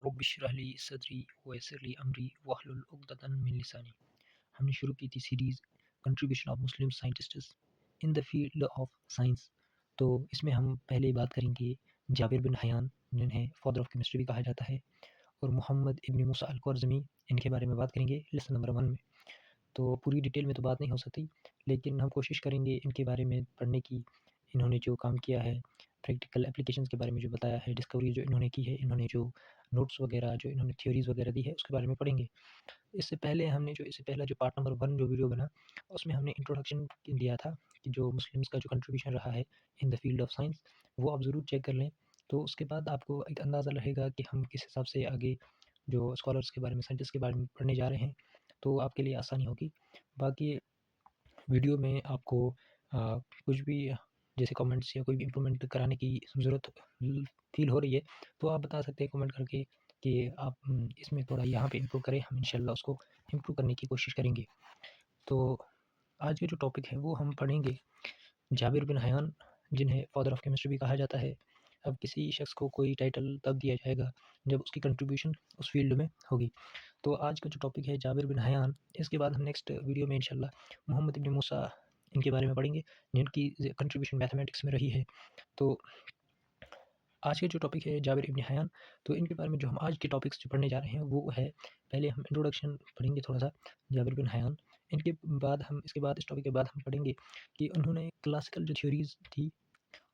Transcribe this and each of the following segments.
Rabbi इश्रह ली सदरी वयस्सिर ली अमरी वहलुल उक़दतन मिन लिसानी। हमने शुरू की थी series contribution of Muslim scientists in the field of science. तो इसमें हम पहले बात करेंगे जाबिर बिन हयान, जिन्हें फादर ऑफ केमिस्ट्री भी कहा जाता है, और मोहम्मद इब्न मूसा अल ख्वारिज़मी, इनके बारे में बात करेंगे लेसन नंबर 1 में। तो पूरी डिटेल में तो बात नहीं हो सकती, लेकिन हम कोशिश करेंगे इनके बारे में पढ़ने की। इन्होंने जो काम किया है, प्रैक्टिकल एप्लीकेशंस के बारे में जो बताया है, डिस्कवरी जो इन्होंने की है, इन्होंने जो नोट्स वगैरह, जो इन्होंने थ्योरीज़ वगैरह दी है, उसके बारे में पढ़ेंगे। इससे पहला जो पार्ट नंबर 1 जो वीडियो बना, उसमें हमने इंट्रोडक्शन दिया था कि जो मुस्लिम्स का जो कंट्रीब्यूशन रहा है in the field of science, वो आप ज़रूर चेक कर लें। तो उसके बाद आपको एक अंदाज़ा रहेगा कि हम किस हिसाब से आगे जो स्कॉलर्स के बारे में, साइंटिस्ट के बारे में पढ़ने जा रहे हैं, तो आपके लिए आसानी होगी। बाकी वीडियो में आपको कुछ भी जैसे कमेंट्स या कोई भी इम्प्रूवमेंट कराने की ज़रूरत फ़ील हो रही है, तो आप बता सकते हैं कमेंट करके कि आप इसमें थोड़ा यहाँ पे इम्प्रूव करें। हम इंशाल्लाह उसको इम्प्रूव करने की कोशिश करेंगे। तो आज के जो टॉपिक है वो हम पढ़ेंगे जाबिर बिन हयान, जिन्हें फादर ऑफ केमिस्ट्री भी कहा जाता है। अब किसी शख्स को कोई टाइटल तब दिया जाएगा जब उसकी कंट्रीब्यूशन उस फील्ड में होगी। तो आज का जो टॉपिक है जाबिर बिन हयान, इसके बाद हम नेक्स्ट वीडियो में इंशाल्लाह मोहम्मद इब्न मूसा, इनके बारे में पढ़ेंगे, जिनकी कंट्रीब्यूशन मैथमेटिक्स में रही है। तो आज के जो टॉपिक है जाबिर इब्न हयान, तो इनके बारे में जो हम आज के टॉपिक्स जो पढ़ने जा रहे हैं वो है, पहले हम इंट्रोडक्शन पढ़ेंगे थोड़ा-सा जाबिर बिन हयान। इसके बाद इस टॉपिक के बाद हम पढ़ेंगे कि उन्होंने क्लासिकल जो थ्योरीज़ थी,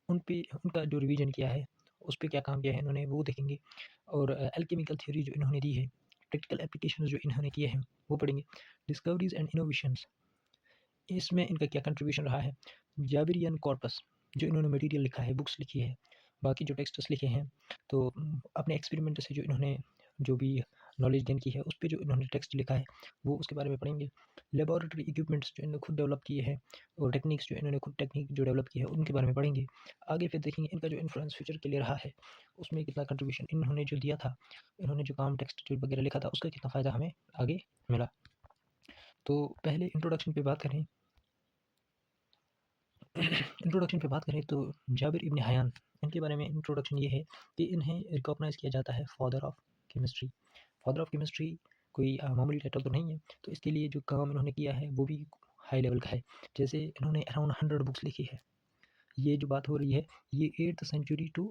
उन पे उनका जो रिवीजन किया है, उस पे क्या काम किया है इन्होंने, वो देखेंगे। और एल्केमिकल थ्योरी जो इन्होंने दी है, प्रैक्टिकल एप्लीकेशंस जो इन्होंने किए हैं, वो पढ़ेंगे। डिस्कवरीज़ एंड इनोवेशंस, इसमें इनका क्या कंट्रीब्यूशन रहा है। जाबिरियन कॉर्पस, जो इन्होंने मटेरियल लिखा है, बुक्स लिखी है, बाकी जो टेक्स्ट्स लिखे हैं, तो अपने एक्सपेरिमेंट से जो इन्होंने जो भी नॉलेज गेन की है, उस पे जो इन्होंने टेक्स्ट लिखा है, वो उसके बारे में पढ़ेंगे। लेबोरेटरी इक्विपमेंट्स जो इन्होंने खुद डेवलप किए हैं, और टेक्निक्स जो इन्होंने खुद टेक्निक जो डेवलप की है, उनके बारे में पढ़ेंगे। आगे फिर देखेंगे इनका जो इन्फ्लुएंस फ्यूचर के लिए रहा है, उसमें कितना कंट्रीब्यूशन इन्होंने जो दिया था, इन्होंने जो काम टेक्स्ट जो वगैरह लिखा था, उसका कितना फ़ायदा हमें आगे मिला। तो पहले इंट्रोडक्शन पे बात करें तो जाबिर इब्न हयान, इनके बारे में इंट्रोडक्शन ये है कि इन्हें रिकॉग्नाइज़ किया जाता है father of chemistry. Father of chemistry कोई मामूली टाइटल तो नहीं है, तो इसके लिए जो काम इन्होंने किया है वो भी हाई लेवल का है। जैसे इन्होंने अराउंड 100 बुक्स लिखी है। ये जो बात हो रही है, ये 8th century to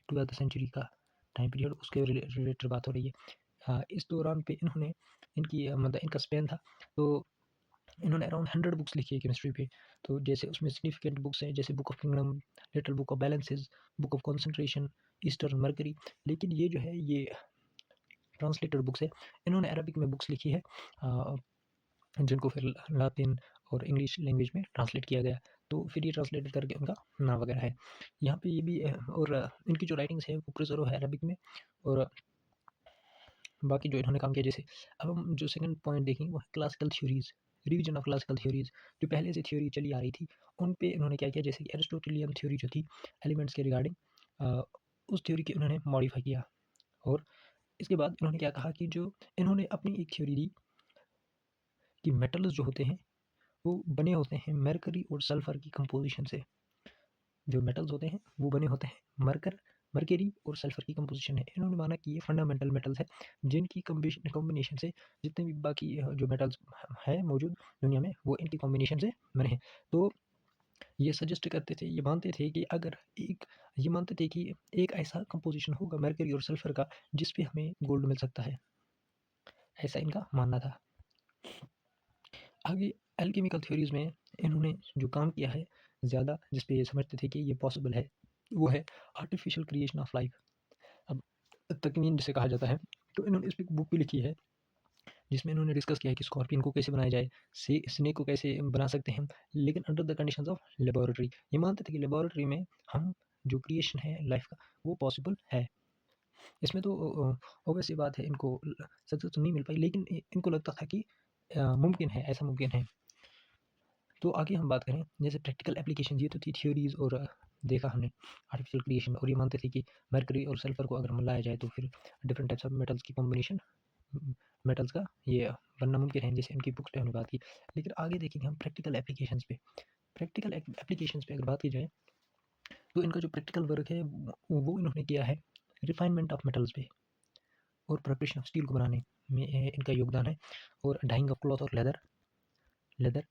12th century का टाइम पीरियड, उसके रिलेटेड बात हो रही है। इस दौरान पे इन्होंने मतलब इनका स्पेन था, तो इन्होंने अराउंड 100 बुक्स लिखी है केमिस्ट्री पे। तो जैसे उसमें सिग्निफिकेंट बुक्स हैं, जैसे book of kingdom, little book of balances, book of concentration, eastern mercury. लेकिन ये जो है, ये ट्रांसलेटेड बुक्स है। इन्होंने अरबिक में बुक्स लिखी है, जिनको फिर लातिन और इंग्लिश लैंग्वेज में ट्रांसलेट किया गया। तो फिर ये ट्रांसलेटेड करके उनका नाम वगैरह है। यहाँ पे ये भी और इनकी जो राइटिंग्स है वो प्रिजर्व है अरबिक में। और बाकी जो इन्होंने काम किया, जैसे अब हम जो सेकंड पॉइंट देखेंगे वो है classical theories, revision of classical theories. जो पहले से थ्योरी चली आ रही थी, उन पे इन्होंने क्या किया, जैसे कि एरिस्टोटेलियन थ्योरी जो थी एलिमेंट्स के रिगार्डिंग, उस थ्योरी की इन्होंने मॉडिफाई किया। और इसके बाद इन्होंने क्या कहा कि जो इन्होंने अपनी एक थ्योरी दी कि मेटल्स जो होते हैं वो बने होते हैं मरकरी और सल्फर की कंपोजिशन से। जो मेटल्स होते हैं वो बने होते हैं मरकरी और सल्फर की कंपोजिशन है। इन्होंने माना कि ये फंडामेंटल मेटल्स है, जिनकी कॉम्बिनेशन से जितने भी बाकी जो मेटल्स है मौजूद दुनिया में, वो इनकी कॉम्बिनेशन से बने हैं। तो ये सजेस्ट करते थे, ये मानते थे कि एक ऐसा कंपोजिशन होगा मरकरी और सल्फर का, जिस पे हमें गोल्ड मिल सकता है। ऐसा इनका मानना था। आगे एल्केमिकल थ्योरीज़ में इन्होंने जो काम किया है ज़्यादा, जिस पे ये समझते थे कि ये पॉसिबल है, वो है आर्टिफिशियल क्रिएशन ऑफ लाइफ। अब तकनीन जिसे कहा जाता है, तो इन्होंने इस पे एक बुक भी लिखी है, जिसमें इन्होंने डिस्कस किया है कि स्कॉर्पियन को कैसे बनाया जाए, स्नेक को कैसे बना सकते हैं, लेकिन under the conditions of laboratory. ये मानते थे कि लेबोरेटरी में हम जो क्रिएशन है लाइफ का, वो पॉसिबल है। इसमें तो ऑब्वियस सी बात है, इनको सक्सेस तो नहीं मिल पाई, लेकिन इनको लगता था कि मुमकिन है, ऐसा मुमकिन है। तो आगे हम बात करें, जैसे प्रैक्टिकल एप्लीकेशन, ये तो थी थ्योरीज़, और देखा हमने आर्टिफिशियल क्रिएशन। और ये मानते थे कि मरकरी और सल्फर को अगर मिलाया जाए तो फिर डिफरेंट टाइप्स ऑफ मेटल्स की कॉम्बिनेशन, मेटल्स का ये बनना मुमकिन है, जैसे इनकी बुक्स पे हमने बात की। लेकिन आगे देखेंगे हम प्रैक्टिकल एप्लीकेशंस पे। प्रैक्टिकल एप्लीकेशंस पे अगर बात की जाए, तो इनका जो प्रैक्टिकल वर्क है वो इन्होंने किया है रिफाइनमेंट ऑफ मेटल्स पे। और प्रिपरेशन ऑफ स्टील को बनाने में इनका योगदान है, और डाइंग ऑफ क्लॉथ और लेदर लेदर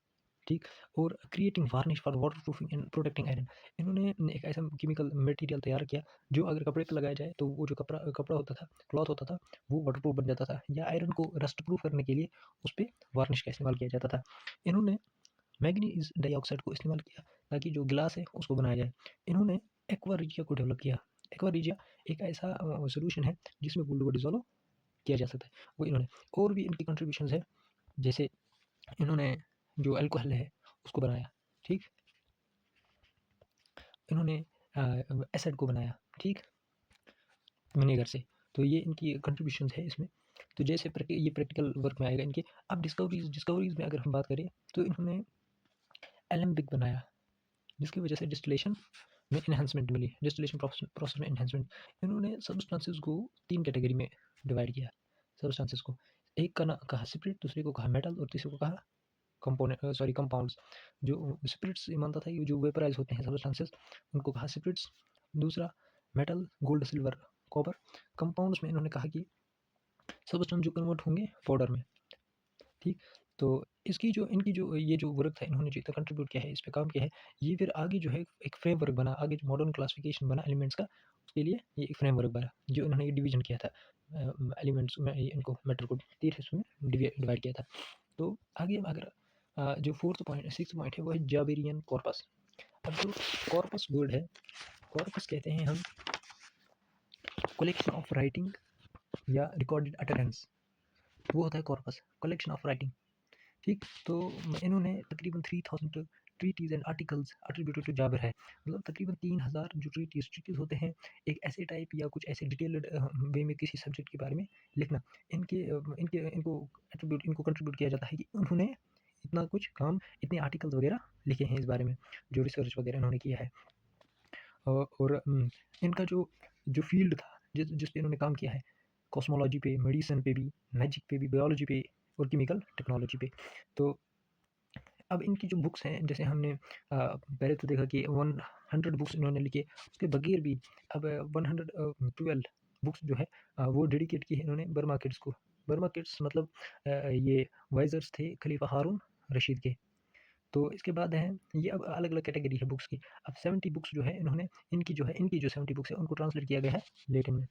ठीक, और creating varnish for water proofing and protecting iron. इन्होंने एक ऐसा केमिकल मटेरियल तैयार किया जो अगर कपड़े पे लगाया जाए तो वो जो कपड़ा कपड़ा होता था, क्लॉथ होता था, वो वाटर प्रूफ बन जाता था, या आयरन को रस्ट प्रूफ करने के लिए उस पर वार्निश का इस्तेमाल किया जाता था। इन्होंने मैग्नीज डाइऑक्साइड को इस्तेमाल किया ताकि जो गिलास है उसको बनाया जाए। इन्होंने एक्वा रिजिया को डेवलप किया। एक्वा रिजिया एक ऐसा सोल्यूशन है जिसमें गोल्ड को डिजोल्व किया जा सकता है, वो इन्होंने। और भी इनकी कंट्रीब्यूशन है, जैसे इन्होंने जो अल्कोहल है उसको बनाया, ठीक, इन्होंने एसिड को बनाया, ठीक, विनेगर से। तो ये इनकी कंट्रीब्यूशन है इसमें। तो जैसे ये प्रैक्टिकल वर्क में आएगा इनके। अब डिस्कवरीज में अगर हम बात करें तो इन्होंने एलेम्बिक बनाया, जिसकी वजह से डिस्टिलेशन में इन्हांसमेंट मिली, डिस्टिलेशन प्रोसेस में इन्हांसमेंट। इन्होंने सब्सटेंसेस को 3 कैटेगरी में डिवाइड किया सब्सटेंसेस को। एक का ना कहा स्पिरिट, दूसरे को कहा मेटल, और तीसरे को कहा कंपाउंड्स। जो स्पिरिट्स मानता था, ये जो वेपराइज होते हैं सब्सटेंसेस, उनको कहा स्पिरिट्स। दूसरा metal, gold, silver, copper. Compounds में इन्होंने कहा कि सब्सटेंस जो कन्वर्ट होंगे पाउडर में, ठीक। तो इसकी जो इनकी जो ये जो वर्क था, इन्होंने जितना कंट्रीब्यूट किया है, इस पे काम किया है, ये फिर आगे जो है एक फ्रेमवर्क बना, आगे जो मॉडर्न क्लासिफिकेशन बना एलिमेंट्स का, उसके लिए ये एक फ्रेमवर्क बना, जो इन्होंने ये डिवीजन किया था एलिमेंट्स में, इनको मैटर को 3 हिस्सों में डिवाइड किया था। तो आगे अगर जो सिक्स पॉइंट है वो है जाबेरियन कॉर्पस। अब जो कॉर्पस वर्ड है, कॉर्पस कहते हैं हम कलेक्शन ऑफ राइटिंग या रिकॉर्डेड अटरेंस, वो होता है कॉर्पस, कलेक्शन ऑफ राइटिंग, ठीक। तो इन्होंने तकरीबन 3000 treaties and articles attributed to जाबिर है, मतलब तकरीबन 3000 जो ट्रीटीज होते हैं, एक ऐसे टाइप या कुछ ऐसे डिटेल्ड वे में किसी सब्जेक्ट के बारे में लिखना। इनके इनके इनको कंट्रीब्यूट किया जाता है कि उन्होंने इतना कुछ काम, इतने आर्टिकल्स वगैरह लिखे हैं इस बारे में, जो रिसर्च वगैरह इन्होंने किया है। और इनका जो फील्ड था, जिस पे इन्होंने काम किया है, कॉस्मोलॉजी पे, मेडिसिन पे भी, मैजिक पे भी, बायोलॉजी पे, और केमिकल टेक्नोलॉजी पे। तो अब इनकी जो बुक्स हैं, जैसे हमने पहले तो देखा कि 100 बुक्स इन्होंने लिखे, उसके बगैर भी अब 112 बुक्स जो है वो डेडिकेट की है इन्होंने बर्मा किड्स को। बर्मा किड्स मतलब ये वाइजर्स थे खलीफा हारून रशीद के। तो इसके बाद है ये, अब अलग अलग कैटेगरी है बुक्स की। अब 70 बुक्स जो है इन्होंने, इनकी जो 70 बुक्स है उनको ट्रांसलेट किया गया है लेटिन में।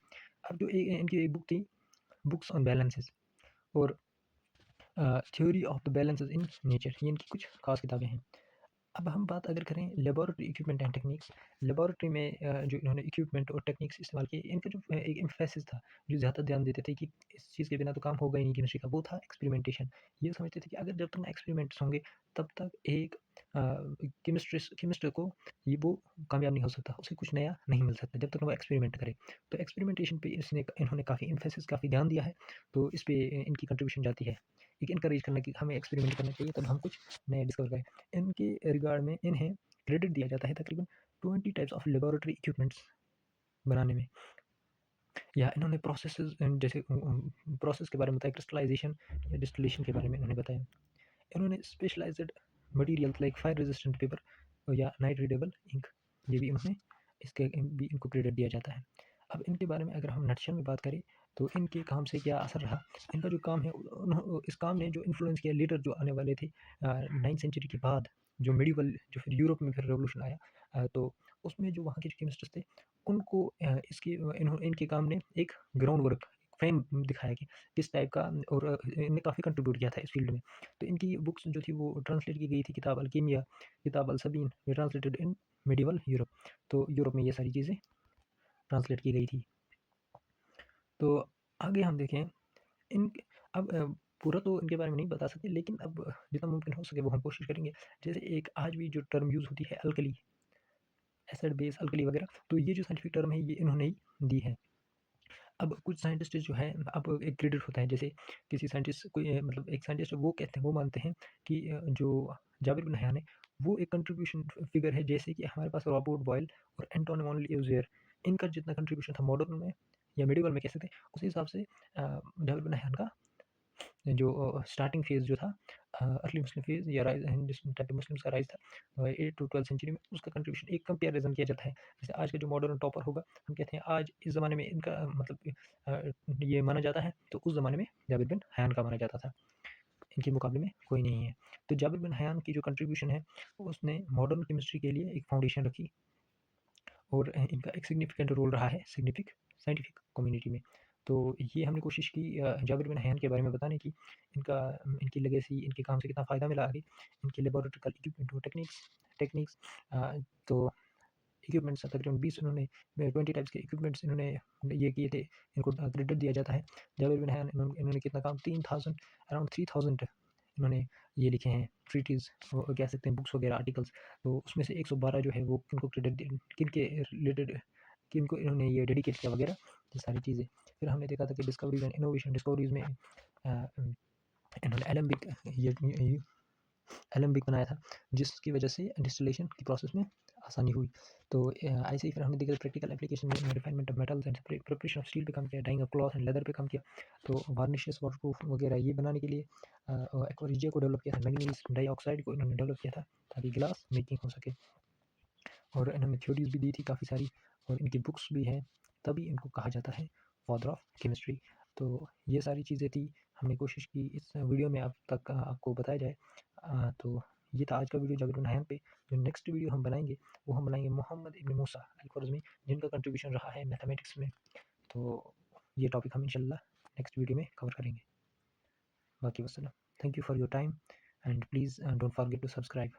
अब जो इनकी एक बुक थी, बुक्स ऑन बैलेंसेस, और theory of the balances in nature, ये इनकी कुछ खास किताबें हैं। अब हम बात अगर करें laboratory equipment and techniques, laboratory में जो इन्होंने इक्विपमेंट और टेक्निक्स इस्तेमाल किए, इनका जो एक एम्फेसिस था, जो ज़्यादा ध्यान देते थे कि इस चीज़ के बिना तो काम होगा ही नहीं केमिस्ट्री का, वो था एक्सपेरिमेंटेशन। ये समझते थे कि अगर जब तक एक्सपेरिमेंट्स होंगे तब तक एक केमिस्ट को ये वो कामयाब नहीं हो सकता, उसे कुछ नया नहीं मिल सकता जब तक वो एक्सपेरिमेंट करे। तो एक्सपेरिमेंटेशन पे इन्होंने काफ़ी एम्फेसिस, काफ़ी ध्यान दिया है। तो इस पे इनकी कंट्रीब्यूशन जाती है, एक इनकरेज करना कि हमें एक्सपेरिमेंट करना चाहिए, तब हम कुछ नया डिस्कवर करें। इनके रिगार्ड में इन्हें क्रेडिट दिया जाता है तकरीबन 20 टाइप्स ऑफ लेबोरेटरी इक्विपमेंट्स बनाने में। या इन्होंने प्रोसेसेस, जैसे प्रोसेस के बारे में बताया, क्रिस्टलाइजेशन या डिस्टिलेशन के बारे में इन्होंने बताया। इन्होंने specialized materials like fire resistant paper या नाइट रीडेबल इंक, ये भी उन्होंने, इसके भी इनको क्रेडिट दिया जाता है। अब इनके बारे में अगर हम नटशल में बात करें तो इनके काम से क्या असर रहा, इनका जो काम है, इस काम ने जो इन्फ्लुएंस किया लीडर जो आने वाले थे 9th सेंचुरी के बाद, जो मेडिवल, जो फिर यूरोप में फिर रेवोल्यूशन आया, तो उसमें जो वहाँ के जो केमिस्ट्स थे, उनको इनके काम ने एक ग्राउंड वर्क, फ्रेम दिखाया कि किस टाइप का, और इनने काफ़ी कंट्रीब्यूट किया था इस फील्ड में। तो इनकी बुक्स जो थी वो ट्रांसलेट की गई थी, किताब अल्कीमिया, किताब अलसबीन, ये ट्रांसलेटेड इन मेडिवल यूरोप। तो यूरोप में ये सारी चीज़ें ट्रांसलेट की गई थी। तो आगे हम देखें इन, अब पूरा तो इनके बारे में नहीं बता सकते, लेकिन अब जितना मुमकिन हो सके वो हम कोशिश करेंगे। जैसे एक आज भी जो टर्म यूज़ होती है अल्कली, एसिड बेस अल्कली वगैरह, तो ये जो साइंटिफिक टर्म है ये इन्होंने ही दी है। अब कुछ साइंटिस्ट जो है, अब एक क्रेडिट होता है, जैसे किसी साइंटिस्ट कोई मतलब एक साइंटिस्ट वो कहते हैं, वो मानते हैं कि जो जाबिर बिन हयान है वो एक कंट्रीब्यूशन फिगर है, जैसे कि हमारे पास रॉबर्ट बॉयल और एंटोनी वॉन ल्यूजियर, इनका जितना कंट्रीब्यूशन था मॉडर्न में या मिडिवल में कह सकते हैं, उस हिसाब से जाबिर बिन हयान का जो स्टार्टिंग फेज़ जो था अर्ली मुस्लिम फेज़ या राइज़ जिस टाइम पे मुस्लिम्स का राइज़ था 8 टू 12th सेंचुरी में, उसका कंट्रीब्यूशन एक कंपैरिज़न किया जाता है। जैसे आज का जो मॉडर्न टॉपर होगा, हम कहते हैं आज इस ज़माने में इनका मतलब ये माना जाता है, तो उस ज़माने में जाबिर बिन हयान का माना जाता था। इनके मुकाबले में कोई नहीं है। तो जाबिर बिन हयान की जो कंट्रीब्यूशन है, उसने मॉडर्न केमिस्ट्री के लिए एक फाउंडेशन रखी और इनका एक सिग्निफिकेंट रोल रहा है साइंटिफिक कम्युनिटी में। तो ये हमने कोशिश की जाबिर बिन हयान के बारे में बताने की, इनकी लेगेसी, इनके काम से कितना फ़ायदा मिला आगे, इनके लेबोरेटरिकल इक्विपमेंट और टेक्निक्स तो इक्विपमेंट्स तकरीबन 20 उन्होंने 20 टाइप्स के इक्विपमेंट्स इन्होंने ये किए थे, इनको क्रेडिट दिया जाता है। जाबिर बिन हयान इन्होंने कितना काम 3000 अराउंड 3000 इन्होंने ये लिखे हैं ट्रीटीज़ कह सकते हैं बुक्स वगैरह आर्टिकल्स। तो उसमें से 112 जो है वो किनको क्रेडिट किनके रिलेटेड किनको इन्होंने ये डेडिकेट किया वगैरह, ये सारी चीज़ें। फिर हमने देखा था कि डिस्कवरीज एंड इनोवेशन, डिस्कवरीज में इन्होंने एलेम्बिक बनाया था, जिसकी वजह से डिस्टिलेशन की प्रोसेस में आसानी हुई। तो ऐसे ही फिर हमने देखा प्रैक्टिकल एप्लीकेशन में refinement of metals and preparation of steel पे काम किया, dyeing of cloth and leather पे काम किया। तो वार्निशेस वाटरप्रूफ वगैरह ये बनाने के लिए एक्वारिजिया को डेवलप किया था, मैंगनीज डाइऑक्साइड को इन्होंने डेवलप किया था ताकि ग्लास मेकिंग हो सके। और इन्होंने थ्योरीज भी दी थी काफ़ी सारी, और इनकी बुक्स भी हैं, तभी इनको कहा जाता है फादर ऑफ केमिस्ट्री। तो ये सारी चीज़ें थी, हमने कोशिश की इस वीडियो में अब तक आपको बताया जाए। तो ये था आज का वीडियो जाबिर बिन हयान पे। जो नेक्स्ट वीडियो हम बनाएंगे, वो हम बनाएंगे मोहम्मद इब्न मूसा अल ख्वारिज़मी, जिनका कंट्रीब्यूशन रहा है मैथमेटिक्स में। तो ये टॉपिक हम इंशाल्लाह नेक्स्ट वीडियो में कवर करेंगे। बाकी वसल्लम, thank you for your time and please don't forget to subscribe.